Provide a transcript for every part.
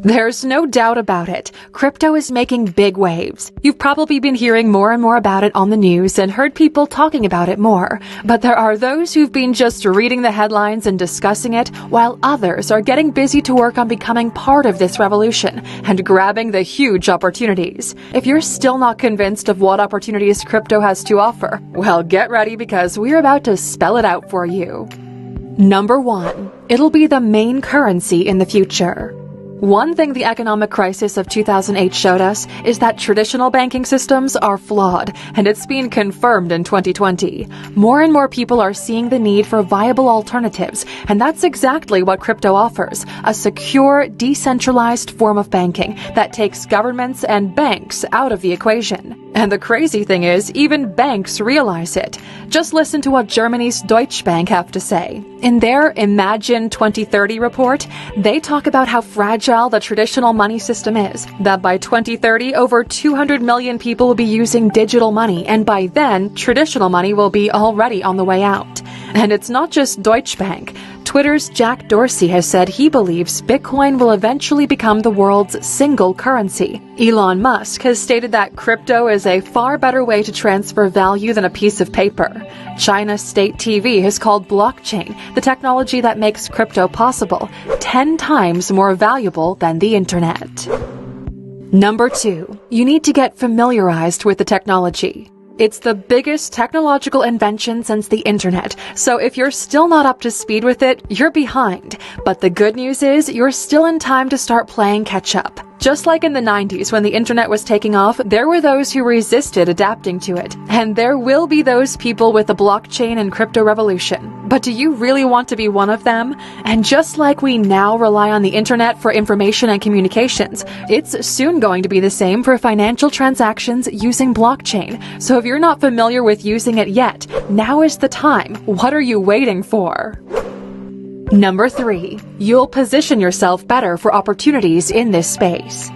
There's no doubt about it. Crypto is making big waves. You've probably been hearing more and more about it on the news and heard people talking about it more. But there are those who've been just reading the headlines and discussing it, while others are getting busy to work on becoming part of this revolution and grabbing the huge opportunities. If you're still not convinced of what opportunities crypto has to offer, well, get ready because we're about to spell it out for you. Number 1. It'll be the main currency in the future. One thing the economic crisis of 2008 showed us is that traditional banking systems are flawed, and it's been confirmed in 2020. More and more people are seeing the need for viable alternatives, and that's exactly what crypto offers, a secure, decentralized form of banking that takes governments and banks out of the equation. And the crazy thing is, even banks realize it. Just listen to what Germany's Deutsche Bank have to say. In their Imagine 2030 report, they talk about how fragile the traditional money system is, that by 2030, over 200 million people will be using digital money, and by then, traditional money will be already on the way out. And it's not just Deutsche Bank. Twitter's Jack Dorsey has said he believes Bitcoin will eventually become the world's single currency. Elon Musk has stated that crypto is a far better way to transfer value than a piece of paper. China's state TV has called blockchain, the technology that makes crypto possible, 10 times more valuable than the internet. Number 2. You need to get familiarized with the technology. It's the biggest technological invention since the internet, so if you're still not up to speed with it, you're behind. But the good news is, you're still in time to start playing catch-up. Just like in the 90s when the internet was taking off, there were those who resisted adapting to it. And there will be those people with the blockchain and crypto revolution. But do you really want to be one of them? And just like we now rely on the internet for information and communications, it's soon going to be the same for financial transactions using blockchain. So if you're not familiar with using it yet, now is the time. What are you waiting for? Number 3. You'll position yourself better for opportunities in this space.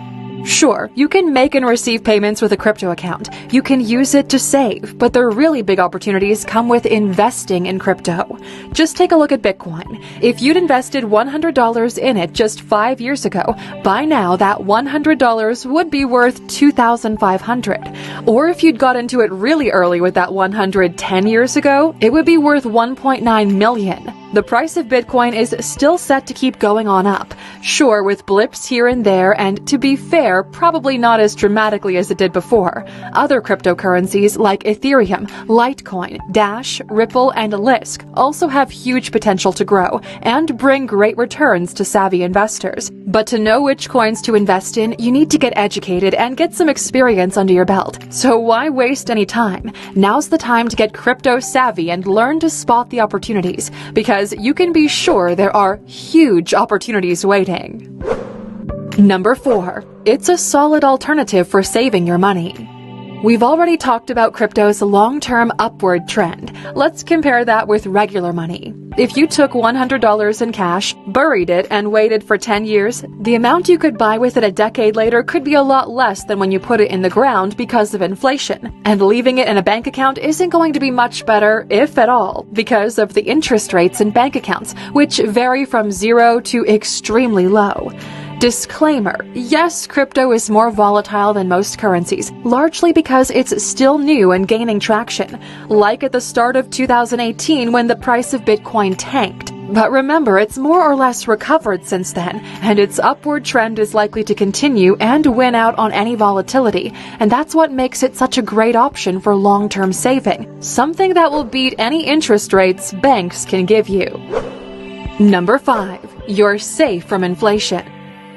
Sure, you can make and receive payments with a crypto account. You can use it to save, but the really big opportunities come with investing in crypto. Just take a look at Bitcoin. If you'd invested $100 in it just 5 years ago, by now that $100 would be worth $2,500. Or if you'd got into it really early with that 110 years ago, it would be worth $1.9 million. The price of Bitcoin is still set to keep going on up. Sure, with blips here and there, and to be fair, probably not as dramatically as it did before. Other cryptocurrencies like Ethereum, Litecoin, Dash, Ripple, and Lisk also have huge potential to grow and bring great returns to savvy investors. But to know which coins to invest in, you need to get educated and get some experience under your belt. So why waste any time? Now's the time to get crypto savvy and learn to spot the opportunities, because you can be sure there are huge opportunities waiting. Number 4. It's a solid alternative for saving your money. We've already talked about crypto's long-term upward trend. Let's compare that with regular money. If you took $100 in cash, buried it, and waited for 10 years, the amount you could buy with it a decade later could be a lot less than when you put it in the ground because of inflation. And leaving it in a bank account isn't going to be much better, if at all, because of the interest rates in bank accounts, which vary from 0 to extremely low. Disclaimer: yes, crypto is more volatile than most currencies, largely because it's still new and gaining traction, like at the start of 2018 when the price of Bitcoin tanked. But remember, it's more or less recovered since then, and its upward trend is likely to continue and win out on any volatility, and that's what makes it such a great option for long-term saving, something that will beat any interest rates banks can give you. Number 5. You're safe from inflation.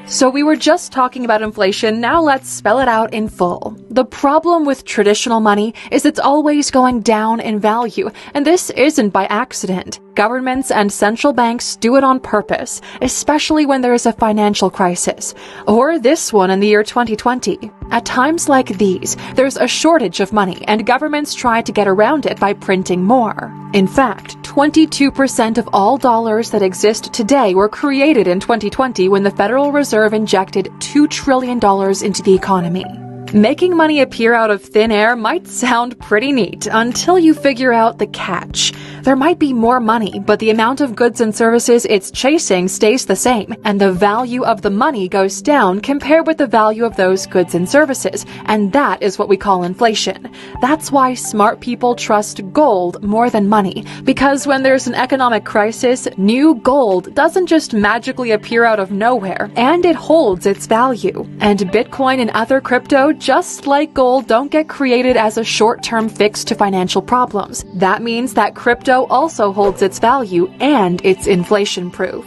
So we were just talking about inflation, now let's spell it out in full. The problem with traditional money is it's always going down in value, and this isn't by accident. Governments and central banks do it on purpose, especially when there is a financial crisis. Or this one in the year 2020. At times like these, there's a shortage of money, and governments try to get around it by printing more. In fact, 22% of all dollars that exist today were created in 2020 when the Federal Reserve injected $2 trillion into the economy. Making money appear out of thin air might sound pretty neat until you figure out the catch. There might be more money, but the amount of goods and services it's chasing stays the same, and the value of the money goes down compared with the value of those goods and services, and that is what we call inflation. That's why smart people trust gold more than money, because when there's an economic crisis, new gold doesn't just magically appear out of nowhere, and it holds its value. And Bitcoin and other crypto, just like gold, don't get created as a short-term fix to financial problems. That means that crypto also holds its value and it's inflation-proof.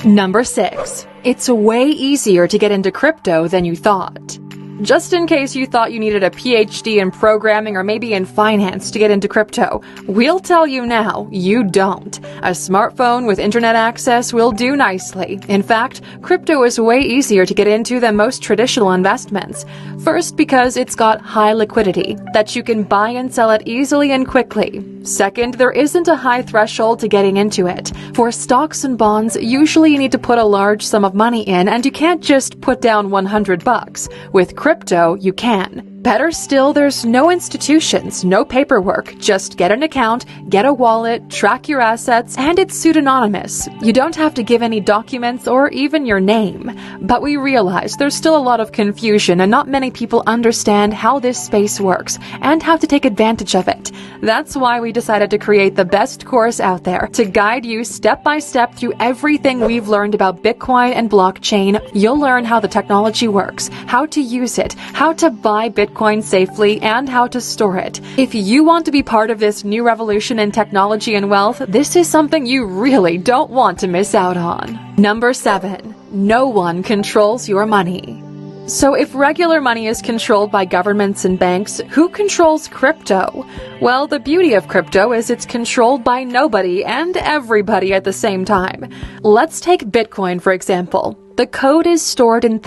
Number 6. It's way easier to get into crypto than you thought. Just in case you thought you needed a PhD in programming or maybe in finance to get into crypto, we'll tell you now, you don't. A smartphone with internet access will do nicely. In fact, crypto is way easier to get into than most traditional investments. First, because it's got high liquidity, that you can buy and sell it easily and quickly. Second, there isn't a high threshold to getting into it. For stocks and bonds, usually you need to put a large sum of money in, and you can't just put down $100. With crypto, you can. Better still, there's no institutions, no paperwork. Just get an account, get a wallet, track your assets, and it's pseudonymous. You don't have to give any documents or even your name. But we realize there's still a lot of confusion and not many people understand how this space works and how to take advantage of it. That's why we decided to create the best course out there to guide you step by step through everything we've learned about Bitcoin and blockchain. You'll learn how the technology works, how to use it, how to buy Bitcoin safely, and how to store it. If you want to be part of this new revolution in technology and wealth, this is something you really don't want to miss out on. Number 7. No one controls your money. So if regular money is controlled by governments and banks, who controls crypto? Well, the beauty of crypto is it's controlled by nobody and everybody at the same time. Let's take Bitcoin, for example. The code is stored in